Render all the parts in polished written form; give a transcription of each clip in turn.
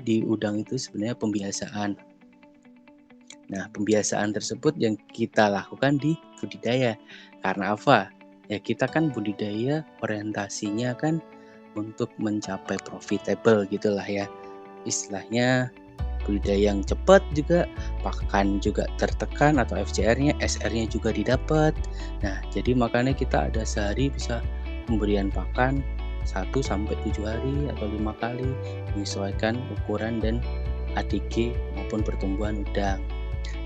di udang itu sebenarnya pembiasaan. Nah, pembiasaan tersebut yang kita lakukan di budidaya. Karena apa? Ya kita kan budidaya orientasinya kan untuk mencapai profitable gitulah ya. Istilahnya budidaya yang cepat juga, pakan juga tertekan atau FCR-nya, SR-nya juga didapat. Nah, jadi makanya kita ada sehari bisa pemberian pakan 1-7 hari atau 5 kali menyesuaikan ukuran dan ADG maupun pertumbuhan udang.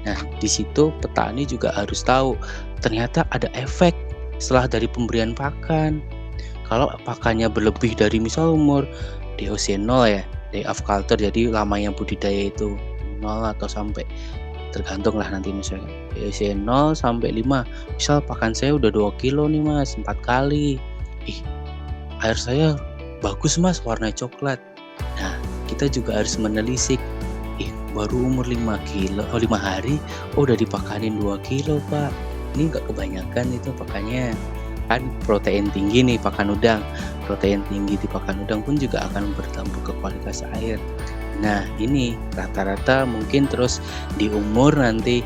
Nah, di situ petani juga harus tahu ternyata ada efek setelah dari pemberian pakan. Kalau pakannya berlebih dari misal umur DOC 0 ya, day of culture, jadi lamanya budidaya itu 0 atau sampai tergantung lah nanti misalnya DOC 0 sampai 5. Misal pakan saya udah 2 kilo nih Mas, 4 kali. Air saya bagus Mas, warna coklat. Nah, kita juga harus menelisik. Baru umur 5 hari udah dipakanin 2 kilo Pak. Ini nggak kebanyakan itu pakannya. Kan protein tinggi nih pakan udang. Protein tinggi di pakan udang pun juga akan berdampak ke kualitas air. Nah, ini rata-rata mungkin terus di umur 15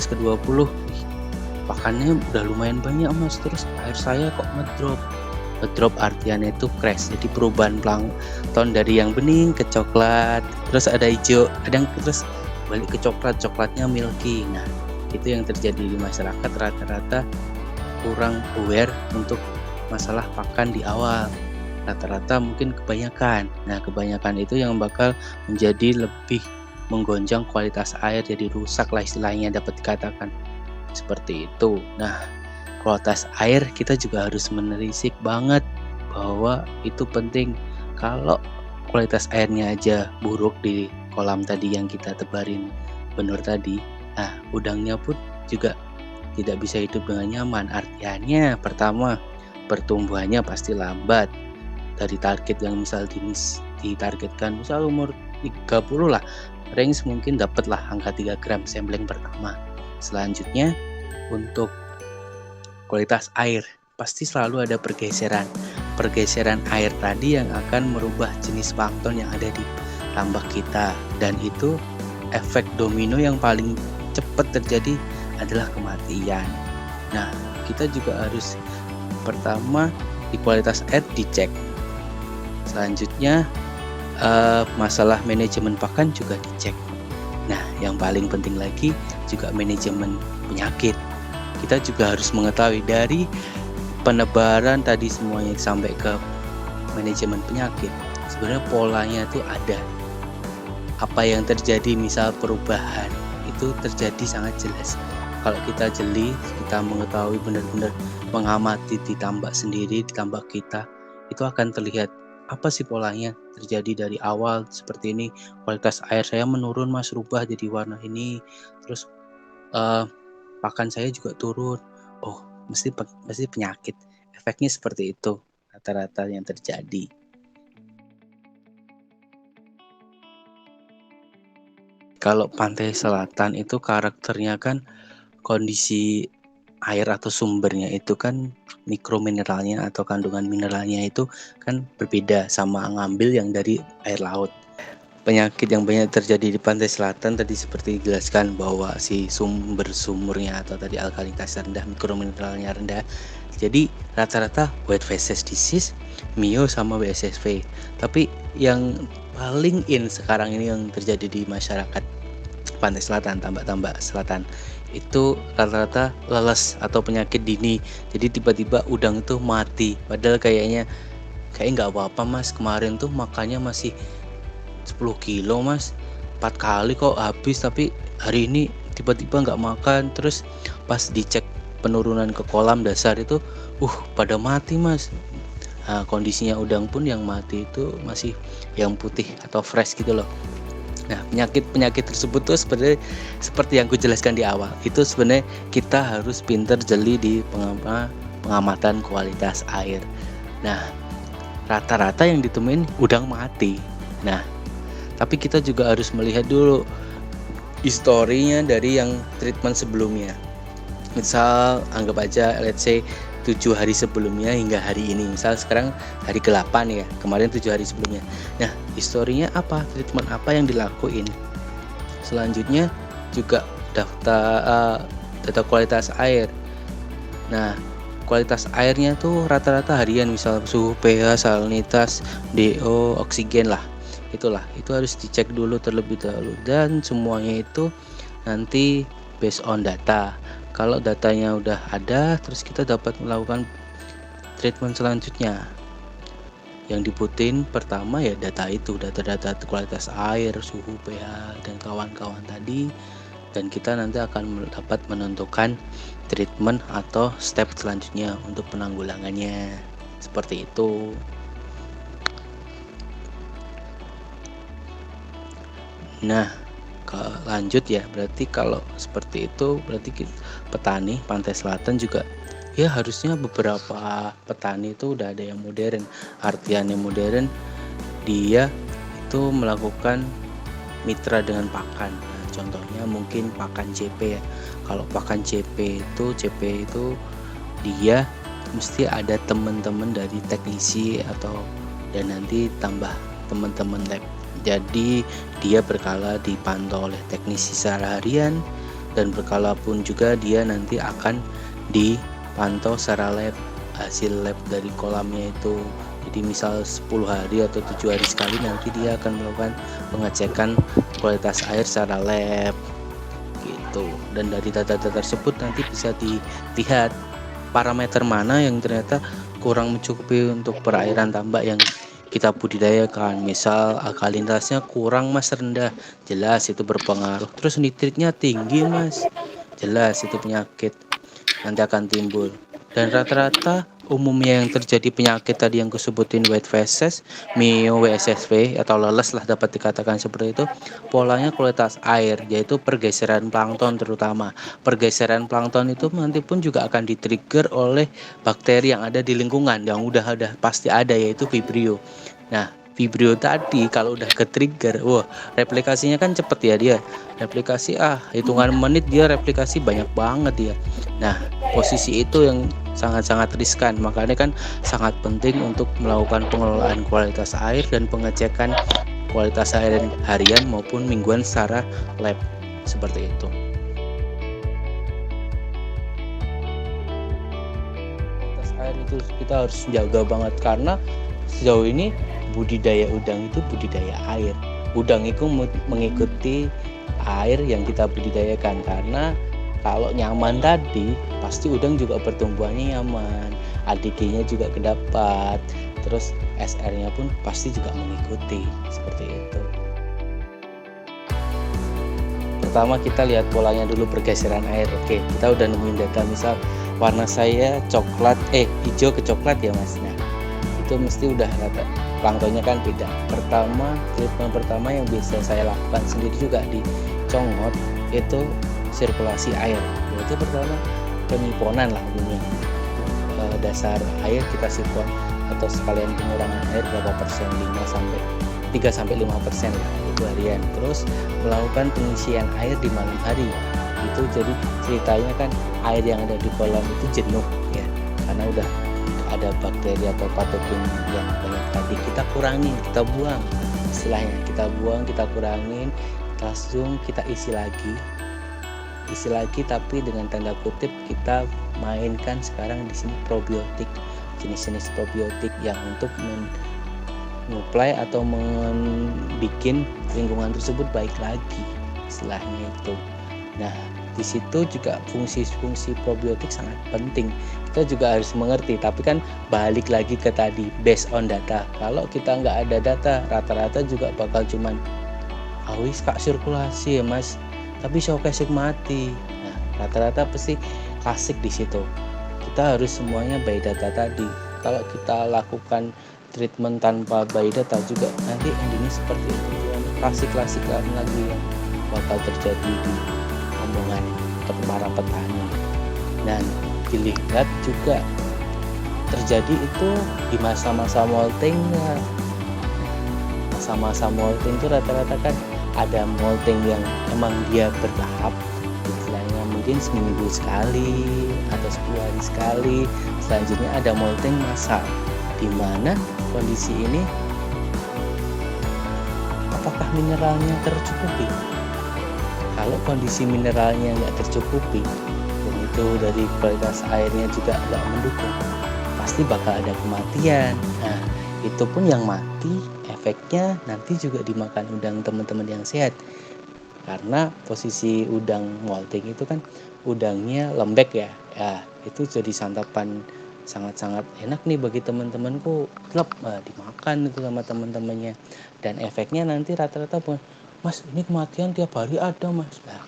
ke 20 pakannya udah lumayan banyak Mas, terus air saya kok ngedrop artiannya itu crash, jadi perubahan plankton dari yang bening ke coklat, terus ada hijau, kadang terus balik ke coklatnya milky. Nah, itu yang terjadi di masyarakat, rata-rata kurang aware untuk masalah pakan di awal, rata-rata mungkin kebanyakan. Nah, kebanyakan itu yang bakal menjadi lebih menggonjang kualitas air, jadi rusak lah istilahnya dapat dikatakan seperti itu. Nah, kualitas air kita juga harus menelisik banget bahwa itu penting. Kalau kualitas airnya aja buruk di kolam tadi yang kita tebarin benur tadi, nah udangnya pun juga tidak bisa hidup dengan nyaman. Artiannya pertama, pertumbuhannya pasti lambat. Dari target yang misal ditargetkan misal umur 30 lah, range mungkin dapatlah angka 3 gram sampling pertama. Selanjutnya untuk kualitas air pasti selalu ada pergeseran air tadi yang akan merubah jenis plankton yang ada di tambak kita, dan itu efek domino yang paling cepat terjadi adalah kematian. Nah, kita juga harus pertama di kualitas air dicek, selanjutnya masalah manajemen pakan juga dicek. Nah, yang paling penting lagi juga manajemen penyakit. Kita juga harus mengetahui dari penebaran tadi semuanya sampai ke manajemen penyakit, sebenarnya polanya itu ada. Apa yang terjadi misal perubahan itu terjadi sangat jelas. Kalau kita jeli, kita mengetahui benar-benar mengamati di tambak sendiri, di tambak kita, itu akan terlihat apa sih polanya terjadi dari awal seperti ini. Kualitas air saya menurun Mas, rubah jadi warna ini, terus pakan saya juga turun. Oh, mesti penyakit. Efeknya seperti itu rata-rata yang terjadi. Kalau pantai selatan itu karakternya kan kondisi air atau sumbernya itu kan mikromineralnya atau kandungan mineralnya itu kan berbeda sama ngambil yang dari air laut. Penyakit yang banyak terjadi di pantai selatan tadi seperti dijelaskan bahwa si sumbernya atau tadi alkalinitasnya rendah, mikromineralnya rendah. Jadi rata-rata white phases disease, Mio sama BSSV. Tapi yang paling sekarang ini yang terjadi di masyarakat pantai selatan, tambak-tambak selatan, itu rata-rata leles atau penyakit dini. Jadi tiba-tiba udang itu mati, padahal kayak nggak apa-apa Mas, kemarin tuh makannya masih 10 kilo Mas, 4 kali kok habis, tapi hari ini tiba-tiba nggak makan. Terus pas dicek penurunan ke kolam dasar itu pada mati Mas. Nah, kondisinya udang pun yang mati itu masih yang putih atau fresh gitu loh. Nah, penyakit tersebut tuh seperti yang aku jelaskan di awal, itu sebenarnya kita harus pinter jeli di pengamatan kualitas air. Nah, rata-rata yang ditemuin udang mati. Nah, tapi kita juga harus melihat dulu historinya dari yang treatment sebelumnya. Misal anggap aja let's say 7 hari sebelumnya hingga hari ini. Misal sekarang hari ke-8 ya, kemarin 7 hari sebelumnya. Nah, historinya apa? Treatment apa yang dilakuin? Selanjutnya juga data kualitas air. Nah, kualitas airnya tuh rata-rata harian, misal suhu pH, salinitas, DO, oksigen lah. Itu harus dicek dulu terlebih dahulu, dan semuanya itu nanti based on data. Kalau datanya udah ada, terus kita dapat melakukan treatment selanjutnya. Yang dibutuhin pertama ya data-data kualitas air, suhu pH, dan kawan-kawan tadi, dan kita nanti akan dapat menentukan treatment atau step selanjutnya untuk penanggulangannya. Seperti itu. Nah, lanjut ya, berarti kalau seperti itu berarti petani pantai selatan juga ya, harusnya beberapa petani itu udah ada yang modern. Artiannya modern, dia itu melakukan mitra dengan pakan. Nah, contohnya mungkin pakan CP ya. Kalau pakan CP itu dia mesti ada teman-teman dari teknisi dan nanti tambah teman-teman lab. Jadi dia berkala dipantau oleh teknisi secara harian, dan berkala pun juga dia nanti akan dipantau secara lab, hasil lab dari kolamnya itu. Jadi misal 10 hari atau 7 hari sekali nanti dia akan melakukan pengecekan kualitas air secara lab gitu. Dan dari data-data tersebut nanti bisa dilihat parameter mana yang ternyata kurang mencukupi untuk perairan tambak yang kita budidayakan. Misal alkalinitasnya kurang mas, rendah, jelas itu berpengaruh. Terus nitritnya tinggi mas, jelas itu penyakit nanti akan timbul. Dan rata-rata umumnya yang terjadi penyakit tadi yang kusebutin white feces, mio, WSSV atau leles lah dapat dikatakan seperti itu. Polanya kualitas air, yaitu pergeseran plankton terutama. Pergeseran plankton itu nanti pun juga akan di-trigger oleh bakteri yang ada di lingkungan, yang udah pasti ada, yaitu Vibrio. Nah, Vibrio tadi kalau udah ke-trigger, replikasinya kan cepet ya dia. Replikasi hitungan menit dia replikasi banyak banget dia. Nah, posisi itu yang sangat-sangat riskan. Makanya kan sangat penting untuk melakukan pengelolaan kualitas air dan pengecekan kualitas air harian maupun mingguan secara lab. Seperti itu. Kualitas air itu kita harus jaga banget, karena sejauh ini budidaya udang itu budidaya air. Udang itu mengikuti air yang kita budidayakan, karena kalau nyaman tadi pasti udang juga pertumbuhannya nyaman, ADG-nya juga kedapat, terus SR-nya pun pasti juga mengikuti. Seperti itu. Pertama kita lihat polanya dulu, pergeseran air. Oke, kita udah nemuin data, misal warna saya hijau ke coklat ya mas. Nah, itu mesti udah rata, planktonnya kan beda. Treatment pertama yang bisa saya lakukan sendiri juga di Congot itu sirkulasi air. Itu pertama penyiponan lah umumnya. Dasar air kita sipon atau sekalian pengurangan air berapa persen, 3-5% lah, itu harian. Terus melakukan pengisian air di malam hari. Itu jadi ceritanya kan air yang ada di kolam itu jenuh ya, karena udah ada bakteri atau patogen yang banyak tadi. Kita kurangin, kita buang, istilahnya kita buang, kita kurangin, langsung kita isi lagi, tapi dengan tanda kutip kita mainkan sekarang di sini probiotik, jenis-jenis probiotik yang untuk mensuplai atau membuat lingkungan tersebut baik lagi, istilahnya itu. Nah, di situ juga fungsi-fungsi probiotik sangat penting. Kita juga harus mengerti, tapi kan balik lagi ke tadi, based on data. Kalau kita nggak ada data, rata-rata juga bakal cuman awis kak sirkulasi ya mas, tapi showcase mati. Nah, rata-rata pasti klasik di situ. Kita harus semuanya by data tadi. Kalau kita lakukan treatment tanpa by data juga nanti endingnya seperti itu. Klasik-klasik lagi yang bakal terjadi di omongan para petani. Dan dilihat juga terjadi itu di masa-masa molting. Masa-masa molting itu rata-rata kan ada molting yang emang dia bertahap, istilahnya mungkin mungkin seminggu sekali atau 10 hari sekali. Selanjutnya ada molting massal, di mana kondisi ini apakah mineralnya tercukupi? Kalau kondisi mineralnya nggak tercukupi dan itu dari kualitas airnya juga nggak mendukung, pasti bakal ada kematian. Nah, itu pun yang mati efeknya nanti juga dimakan udang teman-teman yang sehat. Karena posisi udang molting itu kan udangnya lembek ya. Ya, itu jadi santapan sangat-sangat enak nih bagi teman-temanku. Klep, dimakan itu sama teman-temannya. Dan efeknya nanti rata-rata pun, "Mas, ini kematian tiap hari ada, Mas." Nah,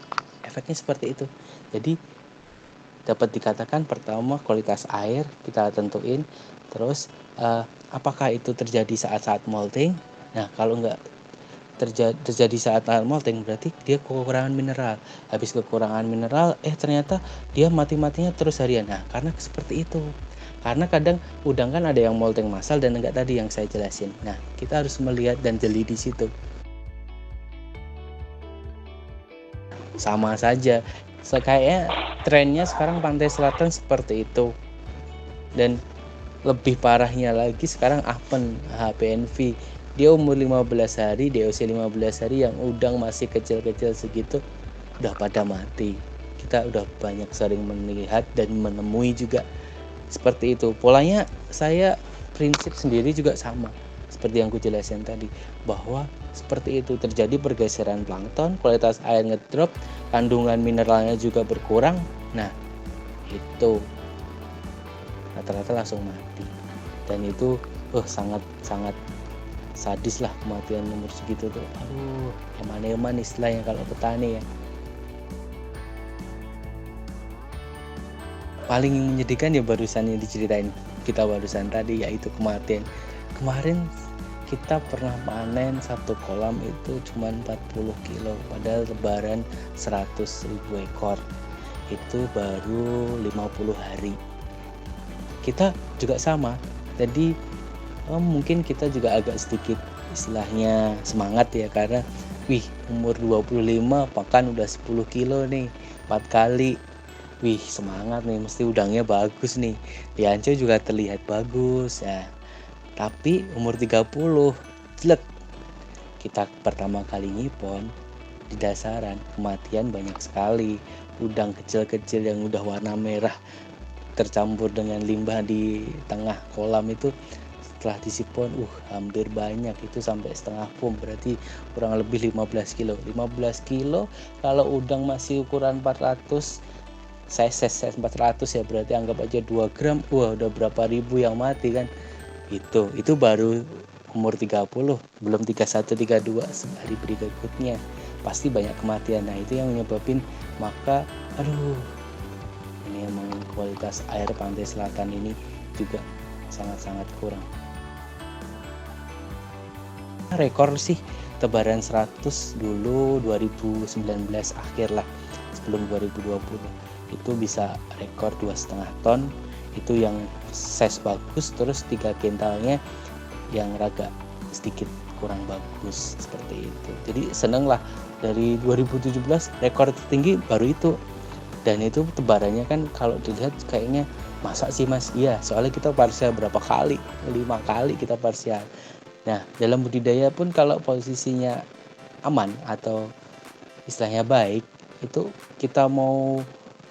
efeknya seperti itu. Jadi dapat dikatakan pertama kualitas air kita tentuin, terus apakah itu terjadi saat-saat molting. Nah, kalau nggak terjadi saat molting berarti dia kekurangan mineral. Habis kekurangan mineral, ternyata dia mati-matinya terus harian. Nah, karena seperti itu. Karena kadang udang kan ada yang molting massal dan enggak tadi yang saya jelasin. Nah, kita harus melihat dan jeli di situ. Sama saja. Kayaknya trennya sekarang pantai selatan seperti itu. Dan lebih parahnya lagi sekarang Apen HPNV. Dia umur 15 hari, DOC 15 hari yang udang masih kecil-kecil segitu udah pada mati. Kita udah banyak sering melihat dan menemui juga seperti itu. Polanya saya prinsip sendiri juga sama seperti yang aku jelasin tadi, bahwa seperti itu terjadi pergeseran plankton, kualitas air ngedrop, kandungan mineralnya juga berkurang. Nah, itu rata-rata langsung mati. Dan itu sangat-sangat sadis lah kematian umur segitu tuh. Aduh, eman-eman istilahnya kalau petani ya. Paling menyedihkan ya barusan yang diceritain kita barusan tadi, yaitu kematian. Kemarin kita pernah panen satu kolam itu cuma 40 kilo, padahal lebaran 100.000 ekor. Itu baru 50 hari. Kita juga sama. Jadi mungkin kita juga agak sedikit istilahnya semangat ya, karena umur 25 pakan udah 10 kilo nih 4 kali. Semangat nih, mesti udangnya bagus nih. Di Ancol juga terlihat bagus ya. Tapi umur 30 jelek. Kita pertama kali nyipon di dasaran, kematian banyak sekali. Udang kecil-kecil yang udah warna merah tercampur dengan limbah di tengah kolam itu setelah disipon hampir banyak, itu sampai setengah pom, berarti kurang lebih 15 kilo. 15 kilo kalau udang masih ukuran 400 size 400 ya, berarti anggap aja 2 gram. Udah berapa ribu yang mati kan. Itu baru umur 30, belum 31 32 hari berikutnya pasti banyak kematian. Nah, itu yang menyebabkan, maka ini emang kualitas air pantai selatan ini juga sangat-sangat kurang. Rekor sih tebaran 100 dulu 2019 akhir lah, sebelum 2020 itu bisa rekor 2,5 ton. Itu yang size bagus, terus 3 kintalnya yang agak sedikit kurang bagus seperti itu. Jadi seneng lah, dari 2017 rekor tertinggi baru itu. Dan itu tebarannya kan kalau dilihat kayaknya masa sih Mas? Iya, soalnya kita parsial berapa kali? 5 kali kita parsial. Nah, dalam budidaya pun kalau posisinya aman atau istilahnya baik, itu kita mau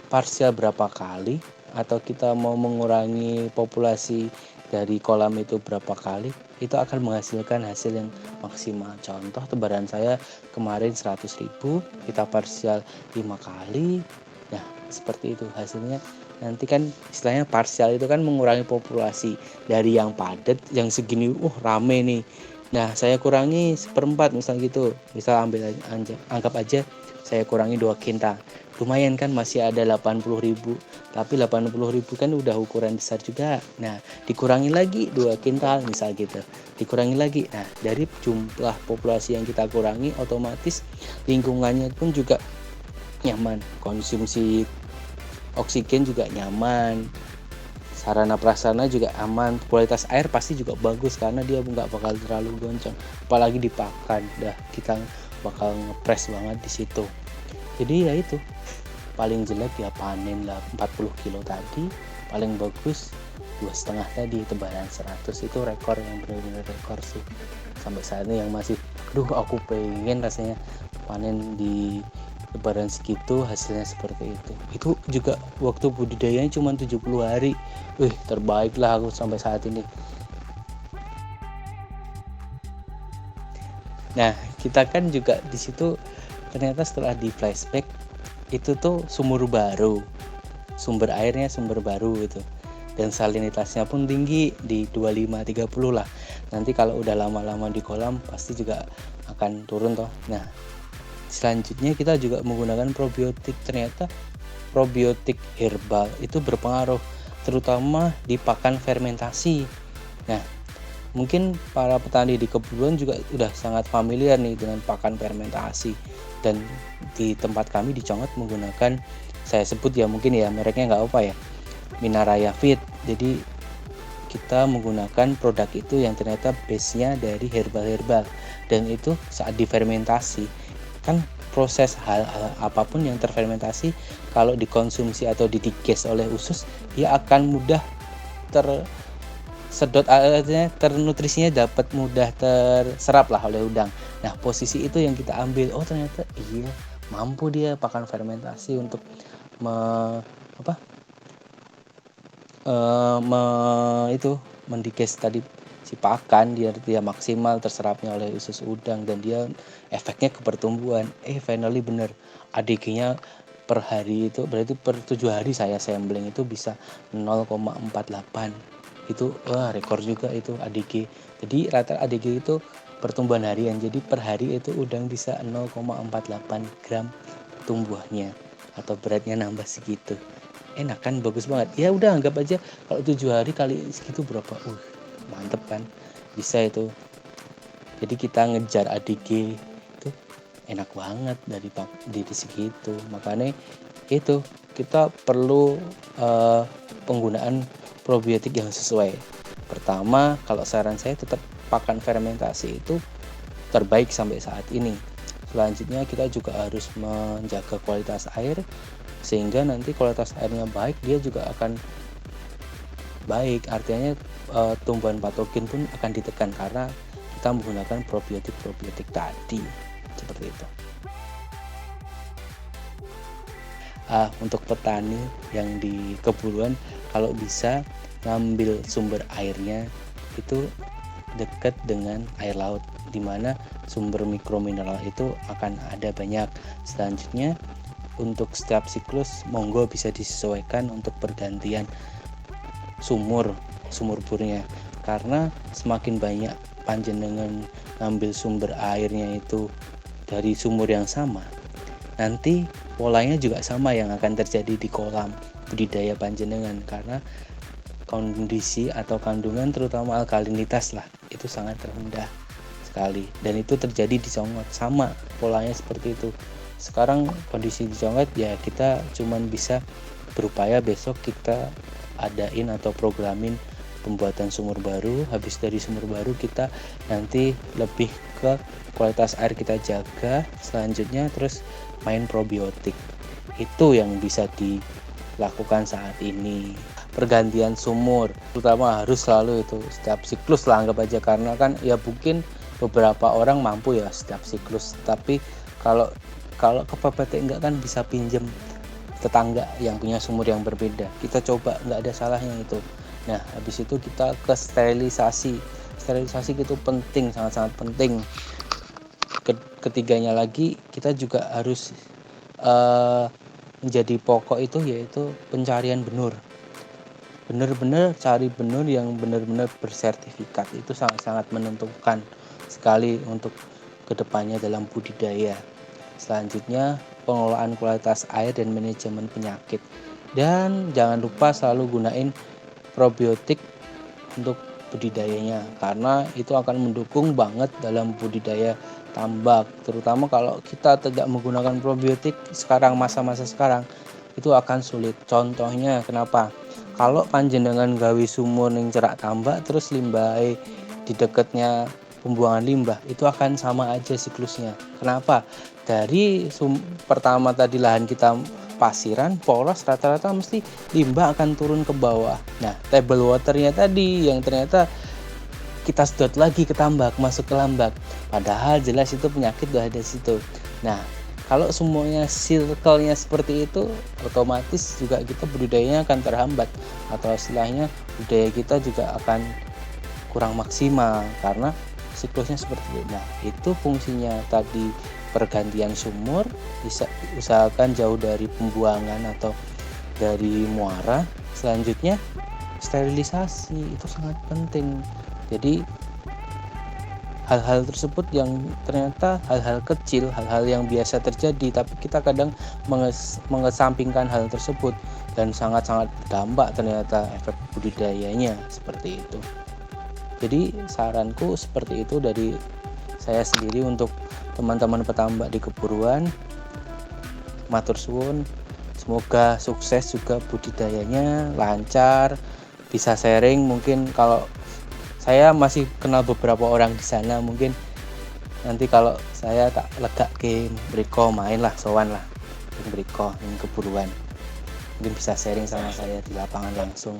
parsial berapa kali atau kita mau mengurangi populasi dari kolam itu berapa kali, itu akan menghasilkan hasil yang maksimal. Contoh tebaran saya kemarin 100.000, kita parsial 5 kali. Nah, seperti itu hasilnya. Nanti kan istilahnya parsial itu kan mengurangi populasi dari yang padat, yang segini rame nih. Nah, saya kurangi 1/4 misal gitu. Misal anggap aja saya kurangi 2 kintal. Lumayan kan, masih ada 80.000. Tapi 80.000 kan udah ukuran besar juga. Nah, dikurangi lagi 2 kintal misal gitu. Dikurangi lagi. Nah, dari jumlah populasi yang kita kurangi, otomatis lingkungannya pun juga nyaman. Konsumsi oksigen juga nyaman, sarana prasarana juga aman, kualitas air pasti juga bagus karena dia nggak bakal terlalu goncang, apalagi dipakan, kita bakal ngepres banget di situ. Jadi ya itu, paling jelek ya panen lah 40 kilo tadi, paling bagus 2,5 tadi, tebalan 100. Itu rekor yang benar-benar rekor sih sampai saat ini, yang masih aduh aku pengen rasanya panen di lebaran segitu hasilnya seperti itu. Itu juga waktu budidayanya cuma 70 hari. Terbaik lah aku sampai saat ini. Nah, kita kan juga di situ ternyata setelah di flashback itu tuh sumber airnya sumber baru gitu. Dan salinitasnya pun tinggi di 25-30 lah. Nanti kalau udah lama-lama di kolam pasti juga akan turun toh. Nah, selanjutnya kita juga menggunakan probiotik. Ternyata probiotik herbal itu berpengaruh terutama di pakan fermentasi. Nah, mungkin para petani di kebun juga udah sangat familiar nih dengan pakan fermentasi, dan di tempat kami di Conget menggunakan, saya sebut ya mungkin ya mereknya nggak apa ya, Minaraya Fit. Jadi kita menggunakan produk itu yang ternyata base-nya dari herbal-herbal, dan itu saat difermentasi kan proses hal apapun yang terfermentasi kalau dikonsumsi atau didiges oleh usus dia akan mudah tersedot, ternutrisinya dapat mudah terserap lah oleh udang. Nah, posisi itu yang kita ambil. Oh, ternyata iya mampu dia pakan fermentasi untuk mendiges tadi si pakan, dia maksimal terserapnya oleh usus udang, dan dia efeknya ke pertumbuhan. Finally bener, ADG-nya per hari itu berarti per 7 hari saya sampling itu bisa 0,48. Itu rekor juga itu ADG. Jadi rata ADG itu pertumbuhan harian. Jadi per hari itu udang bisa 0,48 gram tumbuhnya atau beratnya nambah segitu. Enak kan, bagus banget. Ya udah anggap aja kalau 7 hari kali segitu berapa? Mantep kan, bisa itu. Jadi kita ngejar ADG itu enak banget dari segitu. Makanya itu kita perlu penggunaan probiotik yang sesuai. Pertama, kalau saran saya tetap pakan fermentasi itu terbaik sampai saat ini. Selanjutnya kita juga harus menjaga kualitas air, sehingga nanti kualitas airnya baik, dia juga akan baik. Artinya tumbuhan patogen pun akan ditekan karena kita menggunakan probiotik tadi, seperti itu. Untuk petani yang di keburuan, kalau bisa ngambil sumber airnya itu dekat dengan air laut, dimana sumber mikromineral itu akan ada banyak. Selanjutnya untuk setiap siklus monggo bisa disesuaikan untuk pergantian sumur burnya, karena semakin banyak panjenengan ngambil sumber airnya itu dari sumur yang sama, nanti polanya juga sama yang akan terjadi di kolam budidaya panjenengan, karena kondisi atau kandungan terutama alkalinitas lah itu sangat rendah sekali, dan itu terjadi di Conget sama polanya seperti itu. Sekarang kondisi di Conget ya kita cuman bisa berupaya besok kita adain atau programin pembuatan sumur baru. Habis dari sumur baru kita nanti lebih ke kualitas air kita jaga, selanjutnya terus main probiotik. Itu yang bisa dilakukan saat ini. Pergantian sumur terutama harus selalu itu setiap siklus lah anggap aja, karena kan ya mungkin beberapa orang mampu ya setiap siklus, tapi kalau kepepet enggak kan bisa pinjem tetangga yang punya sumur yang berbeda, kita coba, nggak ada salahnya itu. Nah, habis itu kita ke sterilisasi itu penting, sangat-sangat penting. Ketiganya lagi kita juga harus menjadi pokok itu yaitu pencarian benur. Benar-benar cari benur yang benar-benar bersertifikat, itu sangat-sangat menentukan sekali untuk kedepannya dalam budidaya. Selanjutnya pengelolaan kualitas air dan manajemen penyakit, dan jangan lupa selalu gunain probiotik untuk budidayanya, karena itu akan mendukung banget dalam budidaya tambak, terutama kalau kita tidak menggunakan probiotik sekarang, masa-masa sekarang itu akan sulit. Contohnya kenapa? Kalau panjenengan gawe sumur ning cerak tambak terus limbah di dekatnya pembuangan limbah, itu akan sama aja siklusnya. Kenapa? Dari pertama tadi lahan kita pasiran polos, rata-rata mesti limbah akan turun ke bawah. Nah, table waternya tadi yang ternyata kita sedot lagi ke tambak, masuk ke lambak. Padahal jelas itu penyakit udah ada di situ. Nah, kalau semuanya circle-nya seperti itu, otomatis juga kita budidayanya akan terhambat, atau istilahnya budaya kita juga akan kurang maksimal karena siklusnya seperti itu. Nah, itu fungsinya tadi pergantian sumur, bisa usahakan jauh dari pembuangan atau dari muara. Selanjutnya sterilisasi, itu sangat penting. Jadi hal-hal tersebut yang ternyata hal-hal kecil, hal-hal yang biasa terjadi, tapi kita kadang mengesampingkan hal tersebut dan sangat-sangat berdampak ternyata efek budidayanya seperti itu. Jadi saranku seperti itu dari saya sendiri untuk teman-teman petambak di Keburuan. Matur suwun, semoga sukses juga budidayanya, lancar, bisa sharing. Mungkin kalau saya masih kenal beberapa orang di sana, mungkin nanti kalau saya tak lega ke mriko main lah, sowan lah ke mriko yang Keburuan, mungkin bisa sharing sama saya di lapangan langsung.